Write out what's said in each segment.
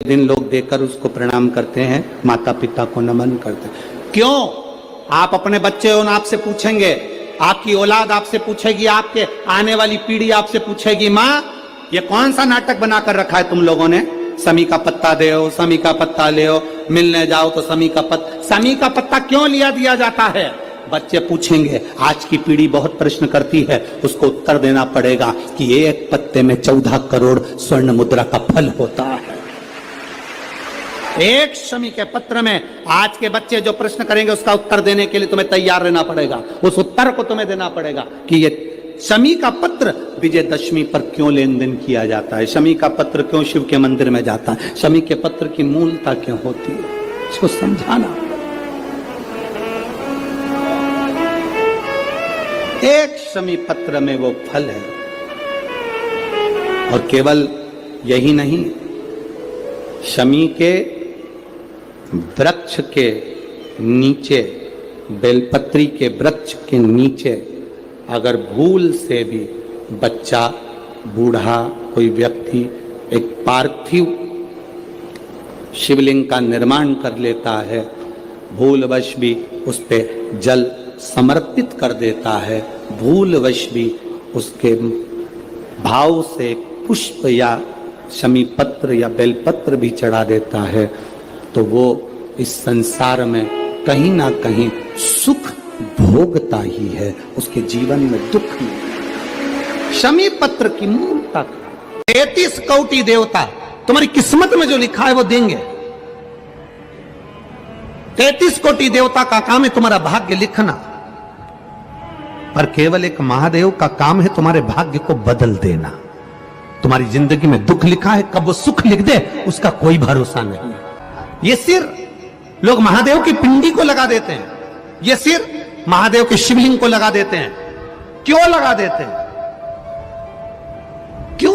दिन लोग देखकर उसको प्रणाम करते हैं, माता पिता को नमन करते हैं। क्यों? आप अपने बच्चे हो, आपसे पूछेंगे, आपकी औलाद आपसे पूछेगी, आपके आने वाली पीढ़ी आपसे पूछेगी, माँ ये कौन सा नाटक बनाकर रखा है तुम लोगों ने? समी का पत्ता दे, समी का पत्ता ले, मिलने जाओ तो समी का पत्ता क्यों लिया दिया जाता है? बच्चे पूछेंगे। आज की पीढ़ी बहुत प्रश्न करती है, उसको उत्तर देना पड़ेगा कि एक पत्ते में 14 करोड़ स्वर्ण मुद्रा का फल होता है। एक शमी के पत्र में आज के बच्चे जो प्रश्न करेंगे उसका उत्तर देने के लिए तुम्हें तैयार रहना पड़ेगा। उस उत्तर को तुम्हें देना पड़ेगा कि ये शमी का पत्र विजयदशमी पर क्यों लेन देन किया जाता है, शमी का पत्र क्यों शिव के मंदिर में जाता है, शमी के पत्र की मूलता क्यों होती है, इसको समझाना। एक शमी पत्र में वो फल है। और केवल यही नहीं, शमी के वृक्ष के नीचे, बेलपत्री के वृक्ष के नीचे अगर भूल से भी बच्चा, बूढ़ा, कोई व्यक्ति एक पार्थिव शिवलिंग का निर्माण कर लेता है, भूलवश भी उस पे जल समर्पित कर देता है, भूलवश भी उसके भाव से पुष्प या शमी पत्र या बेलपत्र भी चढ़ा देता है, तो वो इस संसार में कहीं ना कहीं सुख भोगता ही है, उसके जीवन में दुख नहीं। शमी पत्र की मूलता 33 कोटि देवता तुम्हारी किस्मत में जो लिखा है वो देंगे। 33 कोटि देवता का काम है तुम्हारा भाग्य लिखना, पर केवल एक महादेव का काम है तुम्हारे भाग्य को बदल देना। तुम्हारी जिंदगी में दुख लिखा है, कब वो सुख लिख दे उसका कोई भरोसा नहीं। ये सिर लोग महादेव की पिंडी को लगा देते हैं, ये सिर महादेव के शिवलिंग को लगा देते हैं। क्यों लगा देते हैं? क्यों?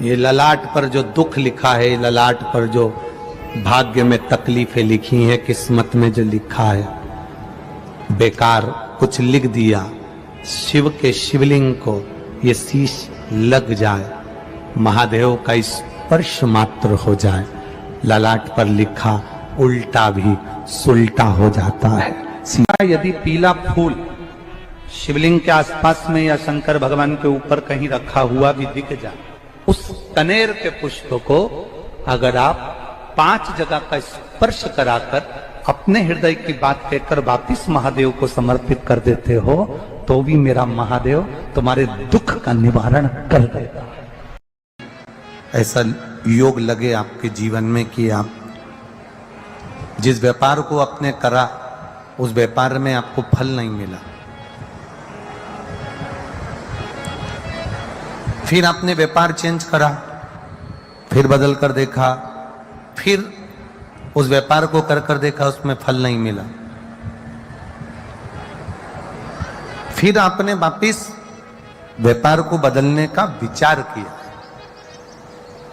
ये ललाट पर जो दुख लिखा है, ललाट पर जो भाग्य में तकलीफें लिखी हैं, किस्मत में जो लिखा है, बेकार कुछ लिख दिया, शिव के शिवलिंग को ये शीश लग जाए, महादेव का स्पर्श मात्र हो जाए, ललाट पर लिखा उल्टा भी सुल्टा हो जाता है। यदि पीला फूल शिवलिंग के आसपास में या शंकर भगवान के ऊपर कहीं रखा हुआ भी दिख जाए, उस कनेर के पुष्प को अगर आप 5 जगह का स्पर्श कराकर अपने हृदय की बात कहकर वापिस महादेव को समर्पित कर देते हो, तो भी मेरा महादेव तुम्हारे दुख का निवारण कर देगा। ऐसा योग लगे आपके जीवन में कि आप जिस व्यापार को आपने करा उस व्यापार में आपको फल नहीं मिला, फिर आपने व्यापार चेंज करा, फिर बदल कर देखा, फिर उस व्यापार को कर देखा, उसमें फल नहीं मिला, फिर आपने वापिस व्यापार को बदलने का विचार किया,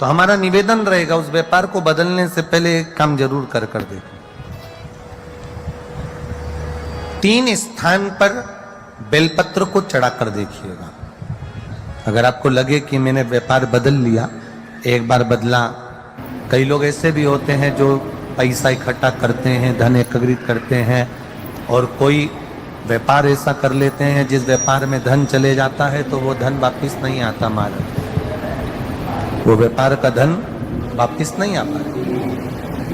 तो हमारा निवेदन रहेगा उस व्यापार को बदलने से पहले एक काम जरूर कर देखो। 3 स्थान पर बेलपत्र को चढ़ाकर देखिएगा। अगर आपको लगे कि मैंने व्यापार बदल लिया, एक बार बदला, कई लोग ऐसे भी होते हैं जो पैसा इकट्ठा करते हैं, धन एकत्रित करते हैं, और कोई व्यापार ऐसा कर लेते हैं जिस व्यापार में धन चले जाता है तो वो धन वापिस नहीं आता, मारा वो व्यापार का धन वापिस नहीं आ पाता,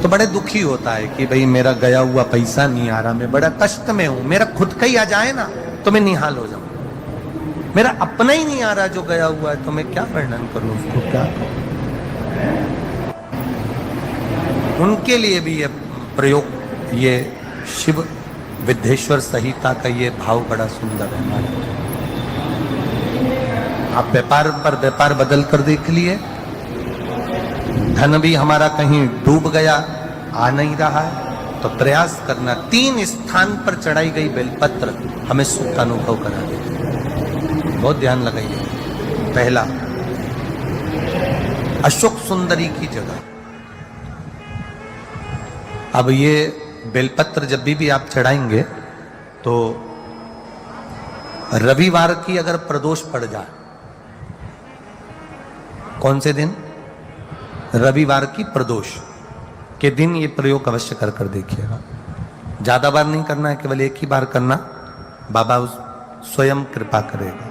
तो बड़े दुखी होता है कि भाई मेरा गया हुआ पैसा नहीं आ रहा, मैं बड़ा कष्ट में हूं, मेरा खुद का ही आ जाए ना तो मैं निहाल हो जाऊं, मेरा अपना ही नहीं आ रहा जो गया हुआ है, तो मैं क्या वर्णन करूं उसको, क्या करूं। उनके लिए भी ये प्रयोग, ये शिव विद्येश्वर संहिता का ये भाव बड़ा सुंदर है हमारे। आप व्यापार पर व्यापार बदल कर देख लिए, धन भी हमारा कहीं डूब गया, आ नहीं रहा है, तो प्रयास करना 3 स्थान पर चढ़ाई गई बेलपत्र हमें सुख का अनुभव करा देगी। बहुत ध्यान लगाइए। पहला, अशोक सुंदरी की जगह। अब ये बेलपत्र जब भी आप चढ़ाएंगे तो रविवार की अगर प्रदोष पड़ जाए, कौन से दिन? रविवार की प्रदोष के दिन ये प्रयोग अवश्य कर कर देखिएगा। ज्यादा बार नहीं करना है, केवल एक ही बार करना, बाबा स्वयं कृपा करेगा।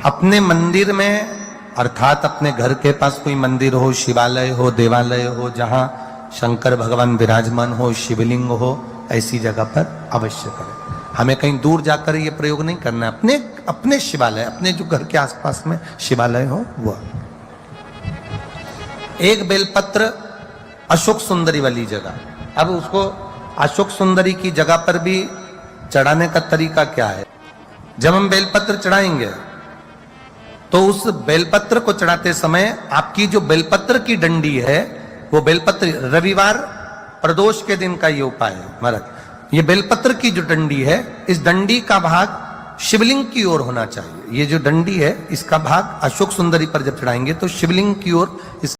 अपने मंदिर में अर्थात अपने घर के पास कोई मंदिर हो, शिवालय हो, देवालय हो, जहां शंकर भगवान विराजमान हो, शिवलिंग हो, ऐसी जगह पर अवश्य करें। हमें कहीं दूर जाकर ये प्रयोग नहीं करना है, अपने अपने शिवालय, अपने जो घर के आसपास में शिवालय हो वो। एक बेलपत्र अशोक सुंदरी वाली जगह, अब उसको अशोक सुंदरी की जगह पर भी चढ़ाने का तरीका क्या है? जब हम बेलपत्र चढ़ाएंगे तो उस बेलपत्र को चढ़ाते समय आपकी जो बेलपत्र की डंडी है, वो बेलपत्र, रविवार प्रदोष के दिन का ये उपाय है महाराज। ये बेलपत्र की जो डंडी है, इस डंडी का भाग शिवलिंग की ओर होना चाहिए। ये जो डंडी है, इसका भाग अशोक सुंदरी पर जब चढ़ाएंगे तो शिवलिंग की ओर इस